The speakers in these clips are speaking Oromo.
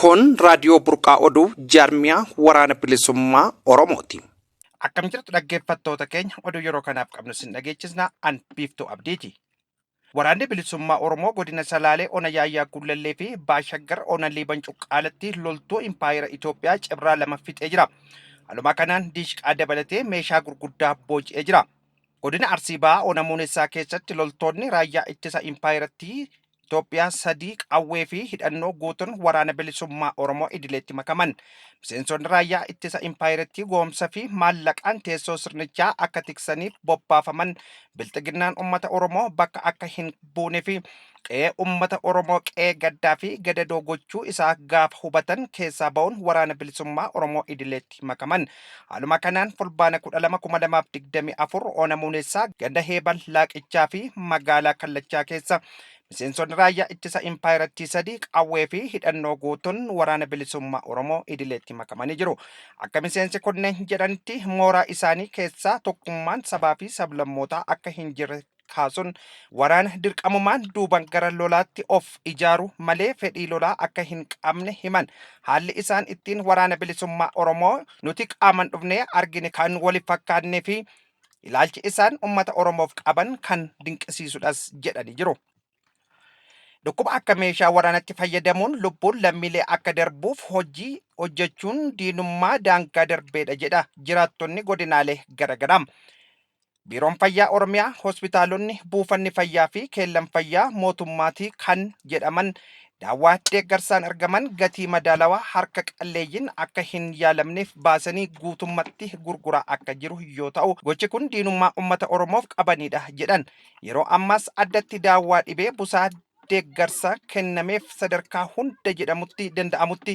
Kun raadiyoo burqaa oduu jaarmiyaa waraana bilisummaa Oromooti. Akkam jirtu dhaggeeffattoota keenya oduu yeroo kanaaf qabnu sin dhageechisna an biiftuu abdiiti. Waraanni bilisummaa Oromoo godina Salaalee Ona Yaayyaa Gullallee fi Baashaggar Ona Liiban Cuqqaalatti loltuu Impaayera Itoophiyaa cibraa lama fixee jira. Haaluma kanaan diishqaa dabalatee meeshaa gurguddaa booji'ee jira. Godina Arsii Ba'aa Ona Muunessaa keessatti loltoonni raayyaa ittisa Impaayeratti Itoophiyaa sadii qawwee fi hidhannoo guutuun waraana bilisummaa Oromoo idileetti makaman. Miseensonni raayyaa ittisa Impaayeratti goomsa fi maallaqaan teessoo sirnichaa akka tiksaniif bobbaafaman bilxiginnaan uummata Oromoo bakka akka hin buune fi qe'ee uummata Oromoo qe'ee gaddaa fi gadadoo gochuu isaa gaafa hubatan keessaa ba'uun waraana bilisummaa Oromoo idileetti makaman. Haaluma kanaan fulbaana 12/2024 Ona Muunessaa ganda Heebal Laaqichaa fi magaalaa Kallachaa keessa miseensonni raayyaa ittisa Impaayeratti sadii qawwee fi hidhannoo guutuun waraana bilisummaa Oromoo idileetti makamanii jiru. Akka miseensi kunneen jedhanitti mooraa isaanii keessaa tokkummaan sabaa fi sablammootaa akka hin jirre kaasuun waraana dirqamumaan duuban gara lolaatti of ijaaru malee fedhii lolaa akka hin qabne himan. Haalli isaan ittiin waraana bilisummaa Oromoo nuti qaaman dhufnee argine kan wali fakkaannee fi ilaalchi isaan uummata Oromoof qaban kan dinqisiisudhas jedhanii jiru. Dhukkuba akka meeshaa waraanatti fayyadamuun lubbuun lammiilee akka darbuuf hojii hojjechuun diinummaa daangaa darbeedha jedha jiraattonni godinaalee garagaraa. Biiroon Fayyaa Oromiyaa hospitaalonni buufanni fayyaa fi keellan fayyaa mootummaatii kan jedhaman daawwaa deeggarsaan argaman gatii madaalawaa harka qalleeyyiin akka hin yaalamneef baasanii guutummatti gurguraa akka jiru yoo ta'u gochi kun diinummaa uummata Oromoof qabanidha jedhan. Yeroo ammaas addatti daawwaa dhibee busaa deeggarsa kennameef sadarkaa hunda jedhamutti danda'amutti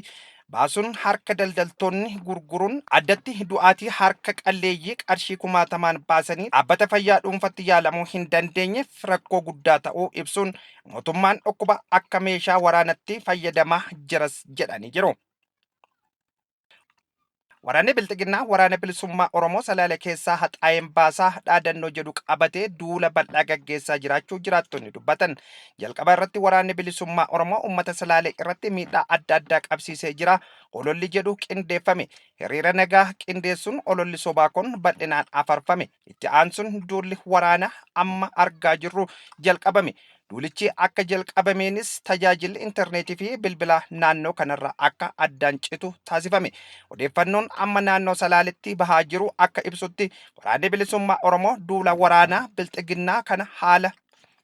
baasuun harka daldaltoonni gurguruun addatti du'aatii harka qalleeyyii qarshii 1000 baasanii dhaabbata fayyaa dhuunfatti yaalamuu hin dandeenyeef rakkoo guddaa ta'uu ibsuun mootummaan dhukkuba akka meeshaa waraanatti fayyadamaa jiras jedhanii jiru. Waraanni bilxiginnaa waraana bilisummaa Oromoo Salaalee keessaa haxaa'een baasaa dhaadannoo jedhu qabatee duula bal'aa gaggeessaa jiraachuu jiraattonni dubbatan. Jalqaba irratti waraanni bilisummaa Oromoo uummata Salaalee irratti miidhaa adda addaa qabsiisee jira. Ololli jedhu qindeeffame. Hiriira nagaa qindeessuun ololli sobaa kun bal'inaan afarfame. Itti aansuun duulli waraanaa amma argaa jirru jalqabame. Duulichi akka jalqabameenis tajaajilli intarneetii fi bilbilaa naannoo kanarraa akka addaan citu taasifame. Odeeffannoon amma naannoo Salaaletti bahaa jiru akka ibsutti waraanni bilisummaa Oromoo duula waraanaa bilxiginnaa kana haala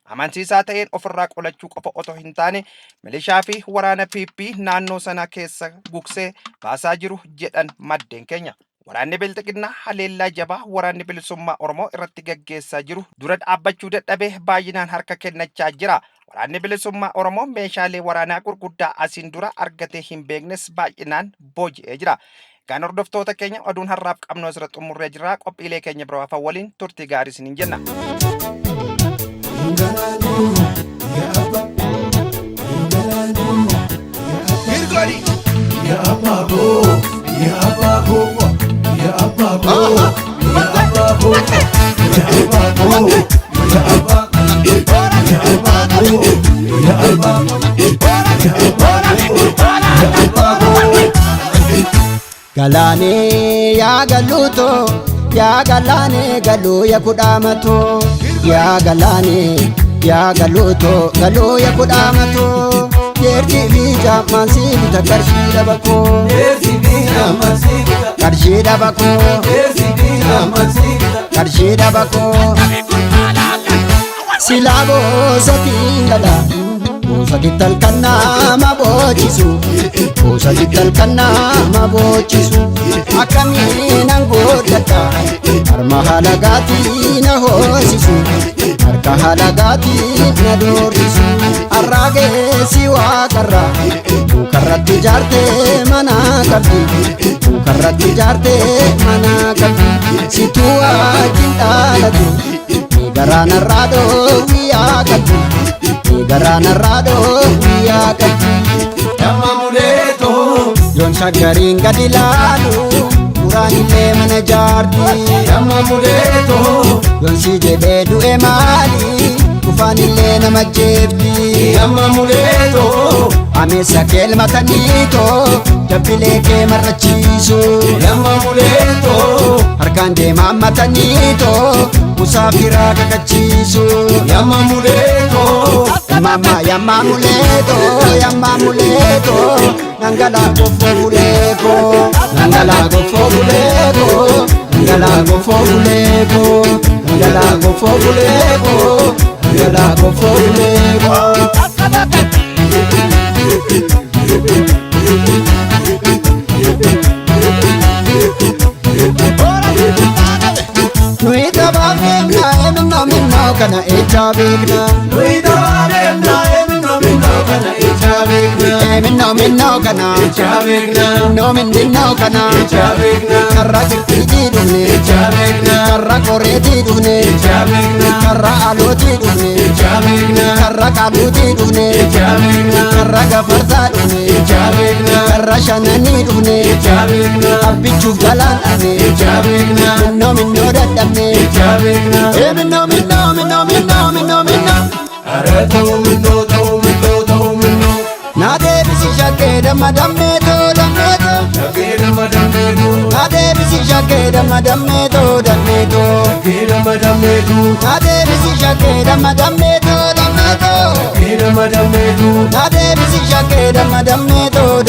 amansiisaa ta'een ofirraa qolachuu qofa otoo hin taane milishaa fi waraana PP naannoo sana keessa gugsee baasaa jiru jedhan maddeen keenya. Waraanni bilxiginnaa haleellaa jabaa waraanni bilisummaa Oromoo irratti gaggeessaa jiru dura dhaabbachuu dadhabee baay'inaan harka kennachaa jira. Waraanni bilisummaa Oromoo meeshaalee waraanaa gurguddaa asiin dura argatee hin beeknes baay'inaan booji'ee jira. Kan hordoftoota keenya oduun har'aaf qabnu asirra xumurree jira. Qophiilee keenya biroo hafan waliin turtii gaarii isiniin jenna. Galane ya galuto ya galane galu ya kudamato ya galane ya galuto galu ya kudamato yerti bija mansi ta karshida bako yerti bija mansi karshida bako yerti bija mansi karshida bako silabo sakindala Sakital kana mabochisu Sakital kana mabochisu Akami nangodata Arma halagati na hosisu Arka halagati na dorisu Arrage siwa karra Karratti jarte mana kabdi Karratti jarte mana kabdi Situa jindalatu Garana rado wiya kabdi Garana rado wiya kabdi Yamma muleto Yon shagarin gadilalu Kurani le mana jardi Yamma muleto Yon si jebe du'e mali kufanille nama jebbi Yamma muleto amesa kelma tanito jabile ke marrachisu Yamma muleto harkande mamma tanito musafira kakachisu Yamma muleto mama yamma muleto nangala gofo buleko nangala gofo buleko nangala gofo buleko nangala gofo buleko nangala gofo buleko Nuita babemna minno kana echabegna Nuita babemna minno kana echabegna minno kana Echabegna no minno kana Echabegna karra jirti dune Echabegna karra koreti dune Echabegna karra aloti dune Echabegna karra kaluti dune Echabegna karra gafarta dune Echabegna karra shanani dune Echabegna abbichuuf galaan dune Echabegna minno dadhabne Echabegna minno Ara ta'u minno na deebisi shakkee damma dammeetoo Shakira madametu na deebisi shakkee damma dammeetoo Shakira madametu na deebisi shakkee damma dammeetoo Shakira madametu na deebisi shakkee damma dammeetoo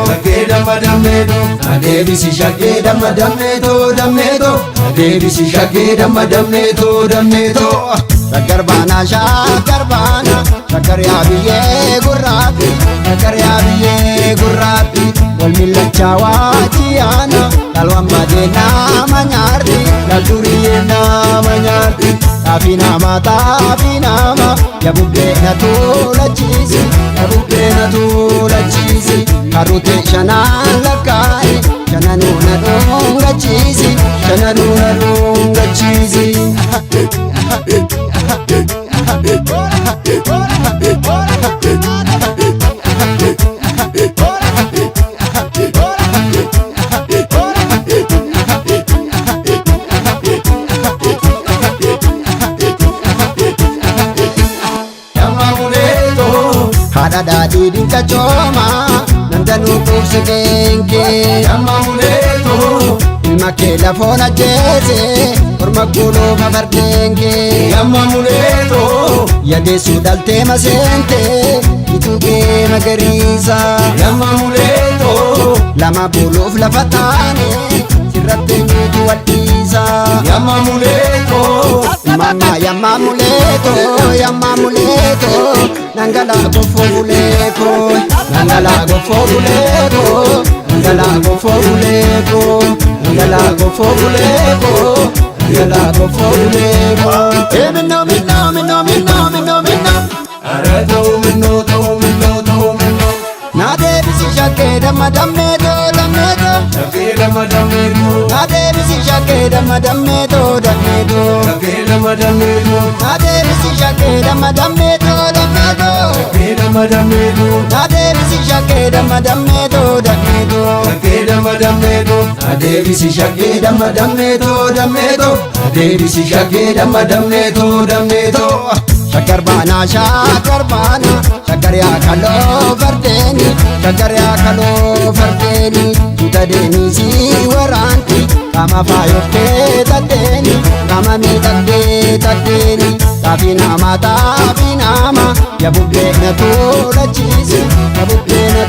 Shakira madametu Adebisi shakira madametu Adebisi shakira madametu shakkar baana shakkar yaa biyyee gurraatti wal millachaa waajiyaana dhalwan badee nama nyaarti dalduriyyee nama nyaarti xaafi nama yabubbee na tuulachiisi karutee shanaan lakkaa'e shananuu na dhungachiisi Yamma muleto haadha daadhii dinqa cooma nandanuu quubsi keenkee Yamma muleto ilma kee lafoon ajjeese orma guluufa fardeenkee Yamma muleto yadeessuu dhaltee maseentee ituu kee magariisa Yamma muleto lama buluuf lafa taane sirratti nuti wadhiisa Yamma muleto mama yamma muleto nangala gofo buleko nangala gofo buleko nangala gofo buleko nangala gofo buleko nangala gofo buleko minno Ara ta'u minno na deebisi shakkee damma dammeetoo Shakira madametu na deebisi shakkee damma dammeetoo Shakira madametu na deebisi shakkee damma dammeetoo Shakira madametu na deebisi shakkee damma dammeetoo Shakira madametu Adebisi shakira madametu Adebisi shakira madametu shakkar baana shakkar yaa kaloo fardeeni tuuta deemisi waraanti qaama faayoftee taddeeni qaama miidhagdee taddeeni xaafi nama yabubbee na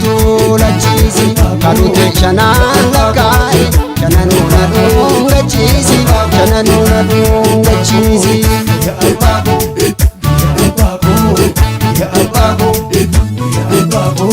tuulachiisi karutee shanaan lakkaa'e shananuu na dhungachiisi Ya Allahu Ya Allahu Ya Allahu